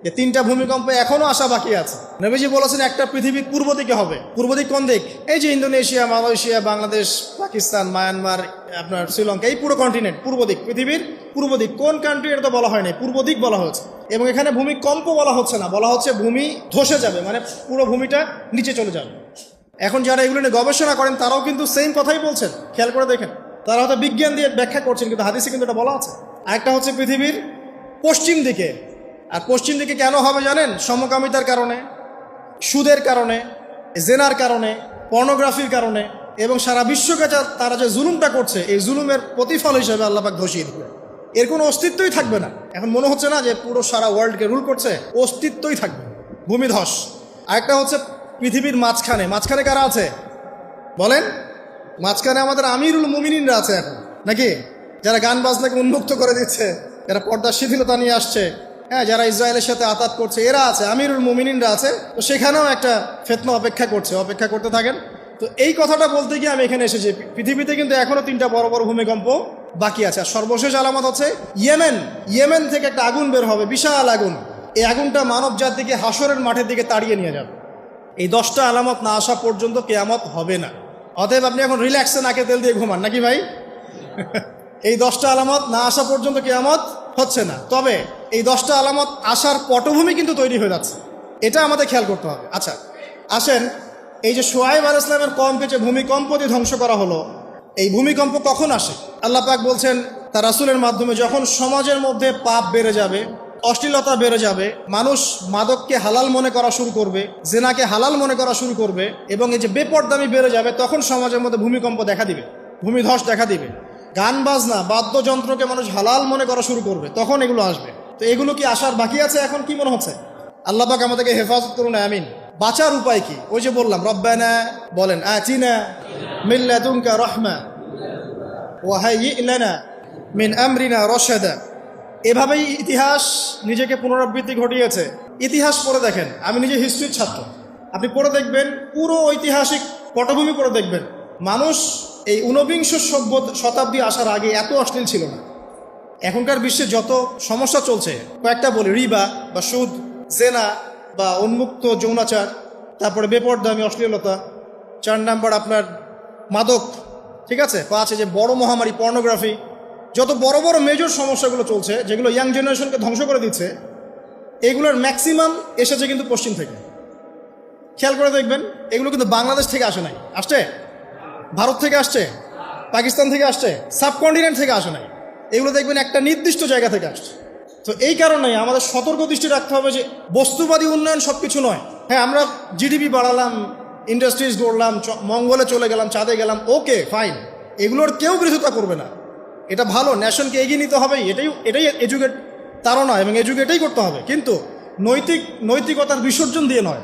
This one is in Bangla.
যে 3টা ভূমিকম্প এখনো আসা বাকি আছে। নবীজি বলেছেন একটা পৃথিবীর পূর্ব দিকে হবে। পূর্ব দিক কোন দিক? এই যে Indonesia, Malaysia, Bangladesh, Pakistan, Myanmar, আপনার শ্রীলঙ্কা, এই পুরো কন্টিনেন্ট পূর্ব দিক, পৃথিবীর পূর্ব দিক। কোন কান্ট্রি এটা তো বলা হয়নি, পূর্ব দিক বলা হয়েছে। এবং এখানে ভূমিকম্প বলা হচ্ছে না, বলা হচ্ছে ভূমি ধসে যাবে, মানে পুরো ভূমিটা নিচে চলে যাবে। এখন যারা এগুলো নিয়ে গবেষণা করেন তারাও কিন্তু সেম কথাই বলছেন, খেয়াল করে দেখেন। তারা হয়তো বিজ্ঞান দিয়ে ব্যাখ্যা করছেন, কিন্তু হাদিসে কিন্তু এটা বলা আছে। আরেকটা হচ্ছে পৃথিবীর পশ্চিম দিকে। আর পশ্চিম দিকে কেন হবে জানেন? সমকামিতার কারণে, সুদের কারণে, জেনার কারণে, পর্নোগ্রাফির কারণে, এবং সারা বিশ্বকে তারা যে জুলুমটা করছে, এই জুলুমের প্রতিফল হিসেবে আল্লাহ পাক ধসিয়ে দিবে। এর কোনো অস্তিত্বই থাকবে না। এখন মনে হচ্ছে না যে পুরো সারা ওয়ার্ল্ডকে রুল করছে, অস্তিত্বই থাকবে, ভূমিধস। আরেকটা হচ্ছে পৃথিবীর মাঝখানে। মাঝখানে কারা আছে বলেন? মাঝখানে আমাদের আমিরুল মুমিনিনরা আছে এখন, নাকি? যারা গান বাজনাকে উন্মুক্ত করে দিচ্ছে, যারা পর্দার শিথিলতা নিয়ে আসছে, হ্যাঁ, যারা ইসরায়েলের সাথে আতাত করছে, এরা আছে, আমিরুল মুমিনিনরা আছে। তো সেখানেও একটা ফিতনা অপেক্ষা করছে, অপেক্ষা করতে থাকেন। তো এই কথাটা বলতে গিয়ে আমি এখানে এসেছি। পৃথিবীতে কিন্তু এখনো 3টা বড় বড় ভূমিকম্প বাকি আছে। আর সর্বশেষ আলামত হচ্ছে ইয়েমেন থেকে একটা আগুন বের হবে, বিশাল আগুন। এই আগুনটা মানব জাতিকে হাসরের মাঠের দিকে তাড়িয়ে নিয়ে যাবে। এই 10টা আলামত না আসা পর্যন্ত কিয়ামত হবে না। অতএব আপনি এখন রিল্যাক্সে নাকে তেল দিয়ে ঘুমান, নাকি ভাই? এই 10টা আলামত না আসা পর্যন্ত কিয়ামত হচ্ছে না। তবে এই 10টা আলামত আসার পটভূমি কিন্তু তৈরি হয়ে যাচ্ছে, এটা আমাদের খেয়াল করতে হবে। আচ্ছা আসেন, এই যে শুআয়ব আলাইহিস সালামের কওমকে যে ভূমিকম্প দিয়ে ধ্বংস করা হলো, এই ভূমিকম্প কখন আসে? আল্লাহ পাক বলছেন তার রাসূলের মাধ্যমে, যখন সমাজের মধ্যে পাপ বেড়ে যাবে, অশ্লীলতা বেড়ে যাবে, মানুষ মাদককে হালাল মনে করা শুরু করবে, জেনাকে হালাল মনে করা শুরু করবে, এবং এই যে বেপরদামি বেড়ে যাবে, তখন সমাজের মধ্যে ভূমিকম্প দেখা দিবে, ভূমিধস দেখা দিবে। গান বাজনা, বাদ্যযন্ত্রকে মানুষ হালাল মনে করা শুরু করবে, তখন এগুলো আসবে। তো এগুলো কি আসার বাকি আছে? এখন কি মনে হচ্ছে? আল্লাহ পাক আমাদেরকে হেফাজত করুন, আমিন। বাঁচার উপায় কি? ওই যে বললাম, রব্বানা বলেন, আতিনা মিন লাদুনকা রাহমা ওয়া হাইয়্ লানা মিন আমরিনা রাশাদা। এভাবেই ইতিহাস নিজেকে পুনরাবৃত্তি ঘটিয়েছে। ইতিহাস পড়ে দেখেন, আমি নিজে হিস্ট্রির ছাত্র, আপনি পড়ে দেখবেন, পুরো ঐতিহাসিক পটভূমি পড়ে দেখবেন, মানুষ এই ঊনবিংশ শতাব্দী আসার আগে এত অশ্লীল ছিল না। এখনকার বিশ্বে যত সমস্যা চলছে, কয়েকটা বলি, রিবা বা সুদ, জেনা বা উন্মুক্ত যৌনাচার, তারপরে বেপরদামি অশ্লীলতা, 4 নাম্বার আপনার মাদক, ঠিক আছে, 5 যে বড় মহামারী পর্নোগ্রাফি, যত বড় বড় মেজর সমস্যাগুলো চলছে, যেগুলো ইয়াং জেনারেশনকে ধ্বংস করে দিচ্ছে, এগুলোর ম্যাক্সিমাম এসেছে কিন্তু পশ্চিম থেকে। খেয়াল করে দেখবেন, এগুলো কিন্তু বাংলাদেশ থেকে আসে নাই, আসছে ভারত থেকে আসছে, পাকিস্তান থেকে আসছে, সাবকন্টিনেন্ট থেকে আসে নাই। এগুলো দেখবেন একটা নির্দিষ্ট জায়গা থেকে আসছে। তো এই কারণেই আমাদের সতর্ক দৃষ্টি রাখতে হবে যে বস্তুবাদী উন্নয়ন সব কিছু নয়। হ্যাঁ, আমরা জিডিপি বাড়ালাম, ইন্ডাস্ট্রিজ গড়লাম, মঙ্গলে চলে গেলাম, চাঁদে গেলাম, ওকে ফাইন, এগুলোর কেউ বিরোধিতা করবে না, এটা ভালো, ন্যাশনকে এগিয়ে নিতে হবে, এটাই এডুকেট তারা নয়, এবং এডুকেটেই করতে হবে, কিন্তু নৈতিকতার বিসর্জন দিয়ে নয়।